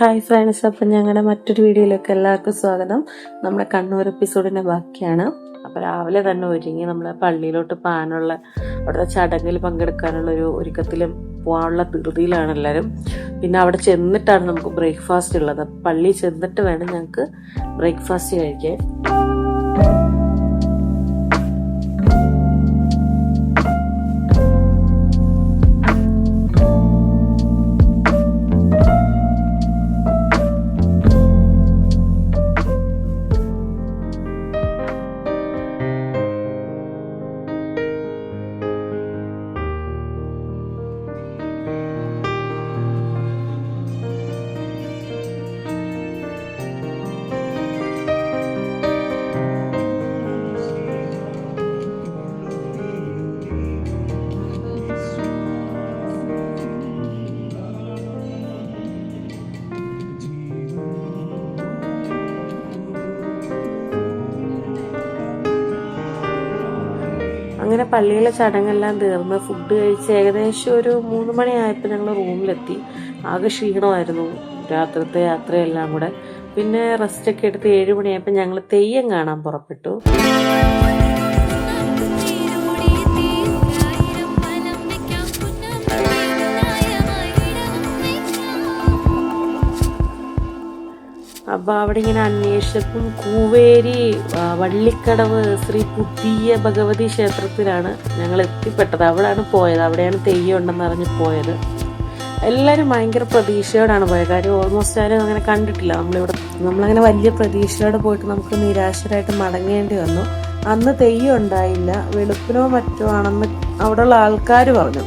Hi friends, അപ്പം ഞങ്ങളുടെ മറ്റൊരു വീഡിയോയിലേക്ക് എല്ലാവർക്കും സ്വാഗതം. നമ്മുടെ കണ്ണൂർ എപ്പിസോഡിൻ്റെ ബാക്കിയാണ്. അപ്പോൾ രാവിലെ തന്നെ ഒരുങ്ങി നമ്മൾ പള്ളിയിലോട്ട് പോകാനുള്ള അവിടുത്തെ ചടങ്ങിൽ പങ്കെടുക്കാനുള്ള ഒരുക്കത്തിലും പോകാനുള്ള ധൃതിയിലാണ് എല്ലാവരും. പിന്നെ അവിടെ ചെന്നിട്ടാണ് നമുക്ക് ബ്രേക്ക്ഫാസ്റ്റ് ഉള്ളത്. പള്ളിയിൽ ചെന്നിട്ട് വേണം ഞങ്ങൾക്ക് ബ്രേക്ക്ഫാസ്റ്റ് കഴിക്കാൻ. അങ്ങനെ പള്ളിയിലെ ചടങ്ങെല്ലാം തീർന്ന് ഫുഡ് കഴിച്ച് ഏകദേശം ഒരു 3 മണിയായപ്പോൾ ഞങ്ങൾ റൂമിലെത്തി. ആകെ ക്ഷീണമായിരുന്നു രാത്രിത്തെ യാത്രയെല്ലാം കൂടെ. പിന്നെ റെസ്റ്റൊക്കെ എടുത്ത് 7 മണിയായപ്പോൾ ഞങ്ങൾ തെയ്യം കാണാൻ പുറപ്പെട്ടു. അപ്പോൾ അവിടെ ഇങ്ങനെ അന്വേഷിച്ചപ്പം കൂവേരി വള്ളിക്കടവ് ശ്രീ പുതിയ ഭഗവതി ക്ഷേത്രത്തിലാണ് ഞങ്ങൾ എത്തിപ്പെട്ടത്. അവിടെയാണ് പോയത്. അവിടെയാണ് തെയ്യം ഉണ്ടെന്ന് അറിഞ്ഞ് പോയത്. എല്ലാവരും ഭയങ്കര പ്രതീക്ഷയോടാണ് പോയത്. കാര്യം ഓൾമോസ്റ്റ് ആരും അങ്ങനെ കണ്ടിട്ടില്ല. നമ്മളങ്ങനെ വലിയ പ്രതീക്ഷയോടെ പോയിട്ട് നമുക്ക് നിരാശരായിട്ട് മടങ്ങേണ്ടി വന്നു. അന്ന് തെയ്യം ഉണ്ടായില്ല, വെളുപ്പിനോ മറ്റോ ആണെന്ന് അവിടെയുള്ള ആൾക്കാർ പറഞ്ഞു.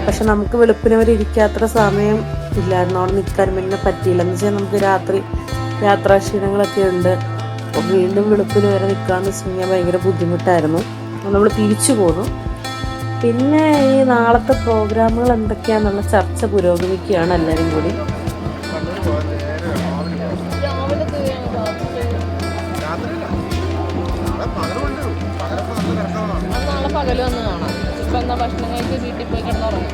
പക്ഷെ നമുക്ക് വെളുപ്പിന് വരെ ഇരിക്കാത്ര സമയം ഇല്ലായിരുന്നു. അവിടെ നിൽക്കാൻ പിന്നെ പറ്റിയില്ല. എന്ന് വെച്ചാൽ നമുക്ക് രാത്രി യാത്രാക്ഷീണങ്ങളൊക്കെ ഉണ്ട്. അപ്പോൾ വീണ്ടും വെളുപ്പിന് വരെ നിൽക്കാമെന്ന് വെച്ച് കഴിഞ്ഞാൽ ഭയങ്കര ബുദ്ധിമുട്ടായിരുന്നു. നമ്മൾ തിരിച്ചു പോന്നു. പിന്നെ ഈ നാളത്തെ പ്രോഗ്രാമുകൾ എന്തൊക്കെയാണെന്നുള്ള ചർച്ച പുരോഗമിക്കുകയാണ് എല്ലാവരും കൂടി. പകല് വന്ന് കാണാം. ഇപ്പം എന്നാ ഭക്ഷണം കഴിച്ച് വീട്ടിൽ പോയി കിടന്നുറങ്ങും.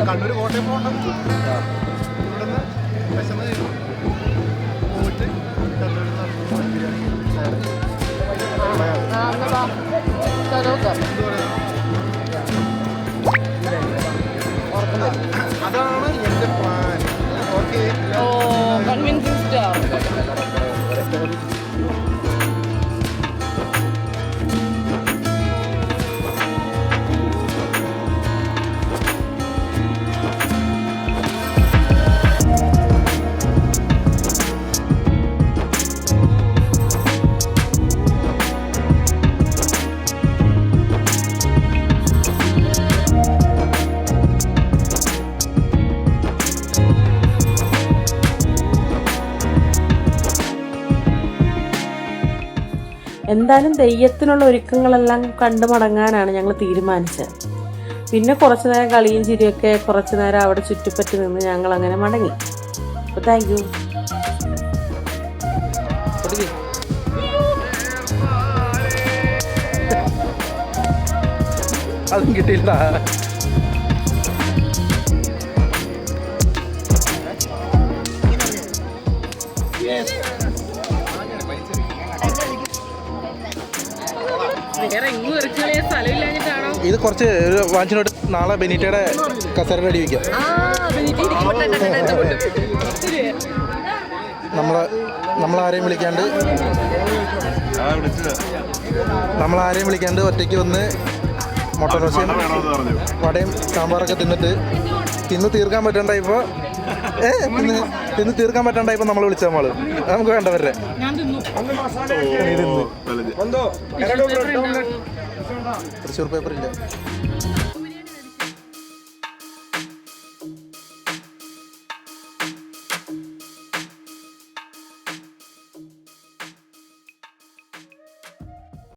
കണ്ണൂർ കോട്ടയം പോകണം. ഇവിടുന്ന് വിശന്ന് പോയിട്ട് അതാണ് എന്റെ പ്ലാൻ. ഓക്കെ. Convincing star. എന്തായാലും തെയ്യത്തിനുള്ള ഒരുക്കങ്ങളെല്ലാം കണ്ടു മടങ്ങാനാണ് ഞങ്ങൾ തീരുമാനിച്ചത്. പിന്നെ കുറച്ചു നേരം കളിയും ചിരിയൊക്കെ കുറച്ചു നേരം അവിടെ ചുറ്റിപ്പറ്റി നിന്ന് ഞങ്ങൾ അങ്ങനെ മടങ്ങി. അപ്പോൾ താങ്ക് യു. അതും കിട്ടിയില്ല. ഇത് കുറച്ച് വാങ്ങിച്ചിട്ട് നാളെ ബെനീറ്റയുടെ കസേരയുടെ അടി വയ്ക്കാം. നമ്മളാരെയും വിളിക്കാണ്ട് ഒറ്റയ്ക്ക് വന്ന് മുട്ട ദോശയും വടയും സാമ്പാറൊക്കെ തിന്ന് തീർക്കാൻ പറ്റണ്ടായിപ്പോൾ നമ്മൾ വിളിച്ച നമുക്ക് വേണ്ടവരുടെ തൃശ്ശൂർ പേപ്പറില്ല.